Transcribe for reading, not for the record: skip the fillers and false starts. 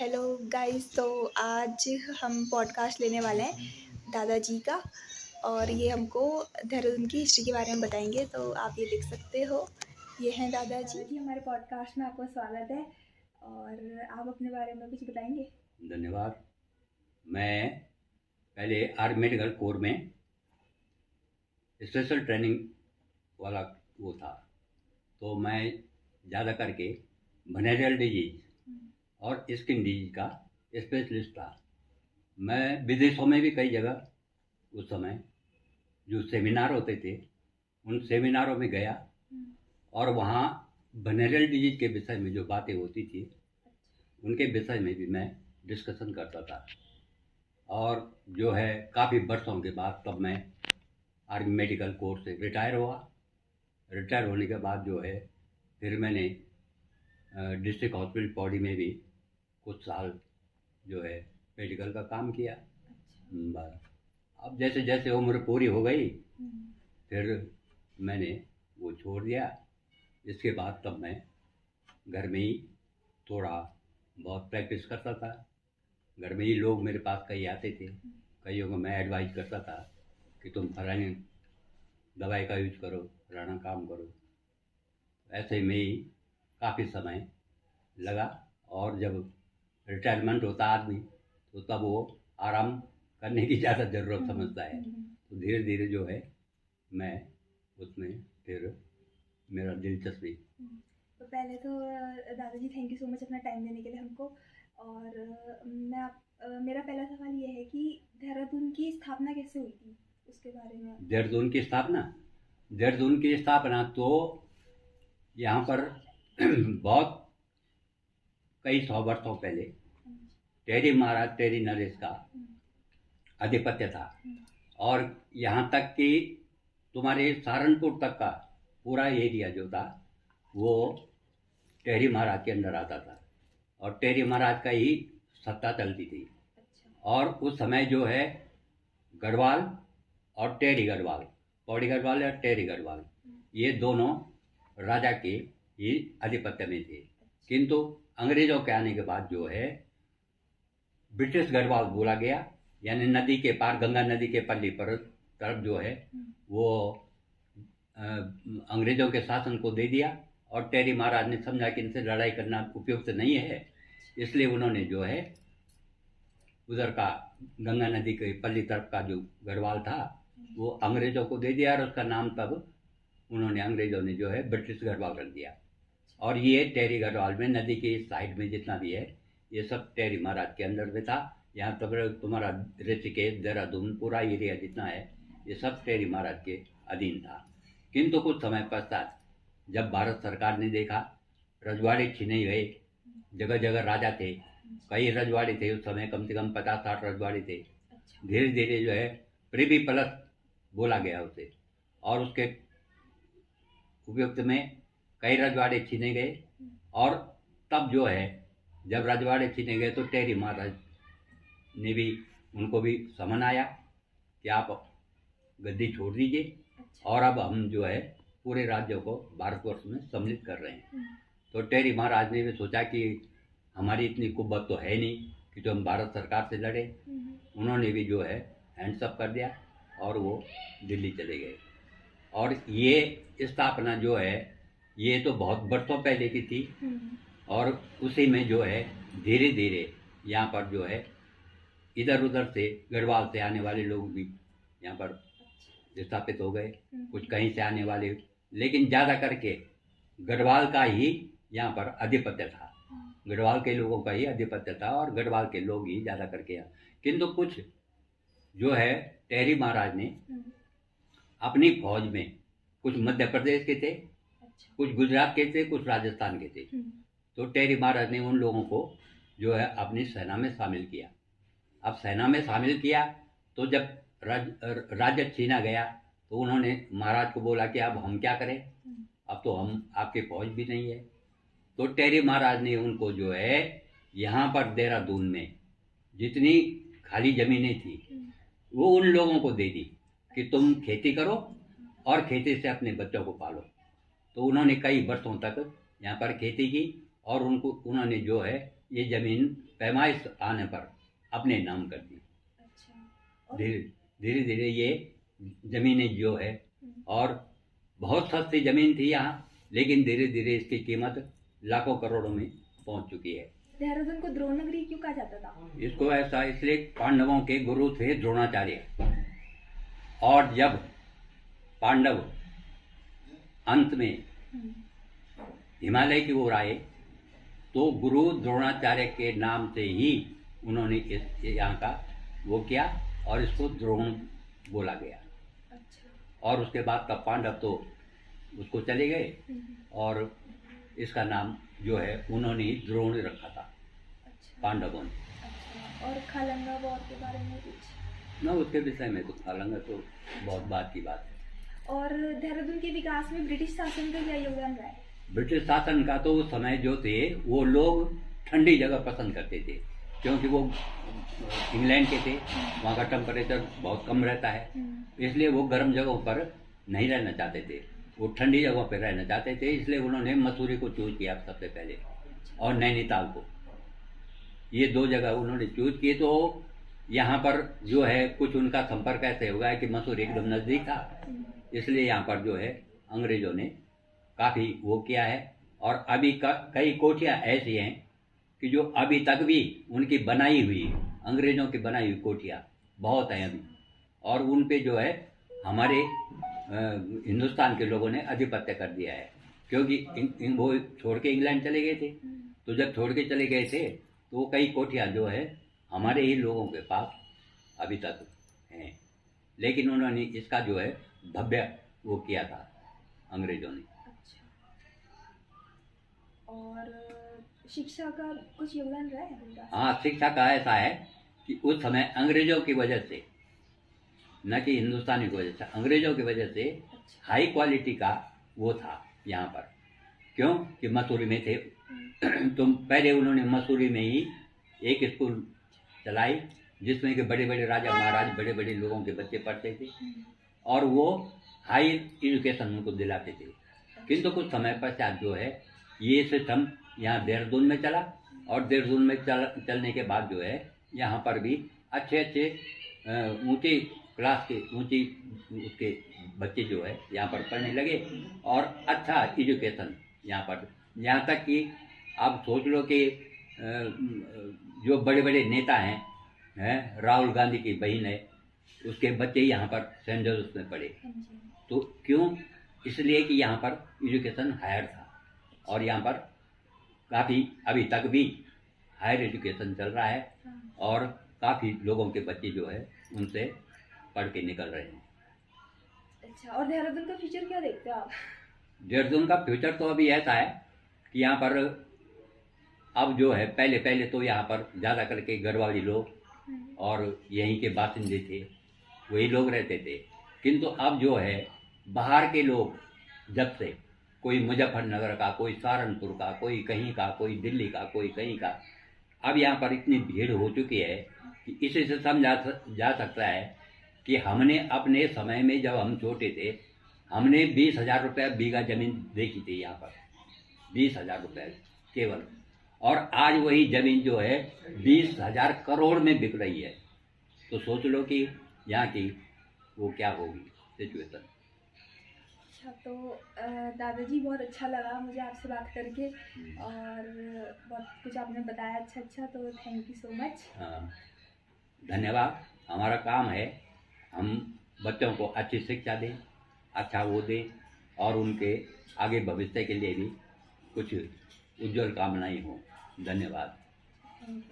Hello guys. तो आज हम पॉडकास्ट लेने वाले हैं दादाजी का, और ये हमको देहरादून की हिस्ट्री के बारे में बताएंगे। तो आप ये देख सकते हो, ये हैं दादाजी हमारे पॉडकास्ट में। आपका स्वागत है, और आप अपने बारे में कुछ बताएंगे। धन्यवाद। मैं पहले आर्मी मेडिकल कोर में स्पेशल ट्रेनिंग वाला वो था, तो मैं ज़्यादा करके वेनेरियल डिजीज और स्किन डिजीज का स्पेशलिस्ट था। मैं विदेशों में भी कई जगह उस समय जो सेमिनार होते थे उन सेमिनारों में गया, और वहाँ वेनेरियल डिजीज के विषय में जो बातें होती थी उनके विषय में भी मैं डिस्कशन करता था। और जो है काफ़ी वर्षों के बाद तब मैं आर्मी मेडिकल कोर्स से रिटायर हुआ। रिटायर होने के बाद जो है फिर मैंने डिस्ट्रिक्ट हॉस्पिटल पौड़ी में भी कुछ साल जो है मेडिकल का काम किया। बस अब जैसे जैसे उम्र पूरी हो गई फिर मैंने वो छोड़ दिया। इसके बाद तब मैं घर में ही थोड़ा बहुत प्रैक्टिस करता था। घर में ही लोग मेरे पास कई आते थे, कईयों को मैं एडवाइस करता था कि तुम फलानी दवाई का यूज करो, फलाना काम करो। ऐसे में ही काफ़ी समय लगा, और जब रिटायरमेंट होता आदमी तो तब वो आराम करने की ज़्यादा ज़रूरत समझता है। तो धीरे धीरे जो है मैं उसमें फिर मेरा दिलचस्पी। तो पहले तो दादाजी थैंक यू सो मच अपना टाइम देने के लिए हमको। और मेरा पहला सवाल ये है कि देहरादून की स्थापना कैसे हुई थी, उसके बारे में। देहरादून की स्थापना तो यहाँ पर बहुत कई 100 वर्षों पहले टेरी महाराज टेरी नरेश का आधिपत्य था। और यहाँ तक कि तुम्हारे सहारनपुर तक का पूरा एरिया जो था वो टेरी महाराज के अंदर आता था, और टेरी महाराज का ही सत्ता चलती थी। और उस समय जो है गढ़वाल और टेरी गढ़वाल, पौड़ी गढ़वाल और टेरी गढ़वाल, ये दोनों राजा के ही आधिपत्य में थे। किंतु अंग्रेजों के आने के बाद जो है ब्रिटिश गढ़वाल बोला गया, यानी नदी के पार गंगा नदी के पल्ली पर तरफ जो है वो अंग्रेजों के शासन को दे दिया। और टेरी महाराज ने समझा कि इनसे लड़ाई करना उपयुक्त नहीं है, इसलिए उन्होंने जो है उधर का गंगा नदी के पल्ली तरफ का जो गढ़वाल था वो अंग्रेजों को दे दिया, और उसका नाम तब उन्होंने अंग्रेजों ने जो है ब्रिटिश गढ़वाल रख दिया। और ये टेरी गढ़वाल में नदी के इस साइड में जितना भी है ये सब टेरी महाराज के अंदर में था। यहाँ तक तुम्हारा ऋषिकेश देहरादून पूरा एरिया जितना है ये सब टेरी महाराज के अधीन था। किंतु कुछ समय पश्चात जब भारत सरकार ने देखा रजवाड़े छीने गए, जगह जगह राजा थे, कई रजवाड़े थे उस समय, कम से कम 50-60 रजवाड़े थे। धीरे धीरे जो है प्रिवी प्लस बोला गया उसे, और उसके उपयुक्त में कई रजवाड़े छीने गए। और तब जो है जब रजवाड़े छीने गए तो टेरी महाराज ने भी उनको भी समन आया कि आप गद्दी छोड़ दीजिए, और अब हम जो है पूरे राज्यों को भारतवर्ष में सम्मिलित कर रहे हैं। तो टेरी महाराज ने भी सोचा कि हमारी इतनी कुव्वत तो है नहीं कि जो हम भारत सरकार से लड़े। उन्होंने भी जो है हैंड्सअप कर दिया और वो दिल्ली चले गए। और ये स्थापना जो है ये तो बहुत वर्षों पहले की थी, और उसी में जो है धीरे धीरे यहाँ पर जो है इधर उधर से गढ़वाल से आने वाले लोग भी यहाँ पर स्थापित हो गए, कुछ कहीं से आने वाले, लेकिन ज़्यादा करके गढ़वाल का ही यहाँ पर आधिपत्य था। गढ़वाल के लोगों का ही आधिपत्य था और गढ़वाल के लोग ही ज़्यादा करके यहाँ। किंतु कुछ जो है टेरी महाराज ने अपनी फौज में कुछ मध्य प्रदेश के थे, कुछ गुजरात के थे, कुछ राजस्थान के थे। तो टेरी महाराज ने उन लोगों को जो है अपनी सेना में शामिल किया। अब सेना में शामिल किया तो जब राज्य छीना गया तो उन्होंने महाराज को बोला कि अब हम क्या करें, अब तो हम आपके फौज भी नहीं है। तो टेरी महाराज ने उनको जो है यहाँ पर देहरादून में जितनी खाली जमीनें थी वो उन लोगों को दे दी कि तुम खेती करो और खेती से अपने बच्चों को पालो। तो उन्होंने कई वर्षों तक यहाँ पर खेती की, और उन्होंने जो है ये जमीन पैमाइश आने पर अपने नाम कर दी। अच्छा। धीरे धीरे धीरे ये जमीनें जो है, और बहुत सस्ती जमीन थी यहाँ, लेकिन धीरे धीरे इसकी कीमत लाखों करोड़ों में पहुंच चुकी है। देहरादून को द्रोण नगरी क्यों कहा जाता था? इसको ऐसा इसलिए, पांडवों के गुरु थे द्रोणाचार्य, और जब पांडव अंत में हिमालय की ओर आए तो गुरु द्रोणाचार्य के नाम से ही उन्होंने यहाँ का वो किया, और इसको द्रोण बोला गया। अच्छा। और उसके बाद का पांडव तो उसको चले गए, और इसका नाम जो है उन्होंने ही द्रोण रखा था। अच्छा। पांडवों ने। अच्छा। और खालंगा वॉर के बारे में कुछ? ना, उसके विषय में तो खालंगा तो बहुत बात की बात है। और देहरादून के विकास में ब्रिटिश शासन का क्या योगदान रहा है? ब्रिटिश शासन का तो उस समय जो थे वो लोग ठंडी जगह पसंद करते थे, क्योंकि वो इंग्लैंड के थे, वहाँ का टेम्परेचर बहुत कम रहता है, इसलिए वो गर्म जगहों पर नहीं रहना चाहते थे, वो ठंडी जगहों पर रहना चाहते थे। इसलिए उन्होंने मसूरी को चूज किया सबसे पहले, और नैनीताल को। ये दो जगह उन्होंने चूज किए। तो यहाँ पर जो है कुछ उनका संपर्क ऐसे हो गया कि मसूरी एकदम नज़दीक था, इसलिए यहाँ पर जो है अंग्रेजों ने काफ़ी वो किया है। और अभी कई कोठियाँ ऐसी हैं कि जो अभी तक भी उनकी बनाई हुई, अंग्रेजों की बनाई हुई कोठियाँ बहुत हैं अभी, और उन पे जो है हमारे हिंदुस्तान के लोगों ने आधिपत्य कर दिया है, क्योंकि वो छोड़ के इंग्लैंड चले गए थे। तो जब छोड़ के चले गए थे तो वो कई कोठियाँ जो है हमारे ही लोगों के पास अभी तक हैं, लेकिन उन्होंने इसका जो है भव्य वो किया था अंग्रेजों ने। अच्छा। और शिक्षा का कुछ योगदान रहा है? हाँ, शिक्षा का ऐसा है कि उस समय अंग्रेजों की वजह से, न कि हिंदुस्तानी की वजह से, अंग्रेजों की वजह से हाई क्वालिटी का वो था यहाँ पर। क्यों कि मसूरी में थे तो पहले उन्होंने मसूरी में ही एक स्कूल चलाई, जिसमें कि बड़े बड़े राजा महाराज, बड़े बड़े लोगों के बच्चे पढ़ते थे, और वो हाई एजुकेशन उनको दिलाते थे। किंतु कुछ समय पश्चात जो है ये सिस्टम यहाँ देहरादून में चला, और देहरादून में चलने के बाद जो है यहाँ पर भी अच्छे अच्छे ऊंचे क्लास के ऊंची उसके बच्चे जो है यहाँ पर पढ़ने लगे, और अच्छा एजुकेशन यहाँ पर, यहाँ तक कि आप सोच लो कि जो बड़े बड़े नेता हैं, राहुल गांधी की बहन है, उसके बच्चे यहाँ पर सेंट जोसेफ में पढ़े। तो क्यों? इसलिए कि यहाँ पर एजुकेशन हायर था, और यहाँ पर काफ़ी अभी तक भी हायर एजुकेशन चल रहा है, और काफ़ी लोगों के बच्चे जो है उनसे पढ़ के निकल रहे हैं। अच्छा। और देहरादून का फ्यूचर क्या देखते हो आप? देहरादून का फ्यूचर तो अभी ऐसा है कि यहाँ पर अब जो है, पहले तो यहाँ पर ज़्यादा करके गढ़वाली लोग और यहीं के बासिंदे थे, वही लोग रहते थे। किंतु अब जो है बाहर के लोग, जब से कोई मुजफ्फरनगर का, कोई सहारनपुर का, कोई कहीं का, कोई दिल्ली का, कोई कहीं का, अब यहाँ पर इतनी भीड़ हो चुकी है कि इसी से समझा जा सकता है कि हमने अपने समय में, जब हम छोटे थे, हमने 20,000 रुपये बीघा जमीन देखी थी यहाँ पर, 20,000 रुपये केवल, और आज वही जमीन जो है 20,000 करोड़ में बिक रही है। तो सोच लो कि यहाँ की वो क्या होगी सिचुएशन। अच्छा। तो दादाजी, बहुत अच्छा लगा मुझे आपसे बात करके, और बहुत कुछ आपने बताया अच्छा, तो थैंक यू सो मच। हाँ, धन्यवाद। हमारा काम है हम बच्चों को अच्छी शिक्षा दें, अच्छा वो दें, और उनके आगे भविष्य के लिए भी कुछ उज्जवल कामनाएं हों। धन्यवाद।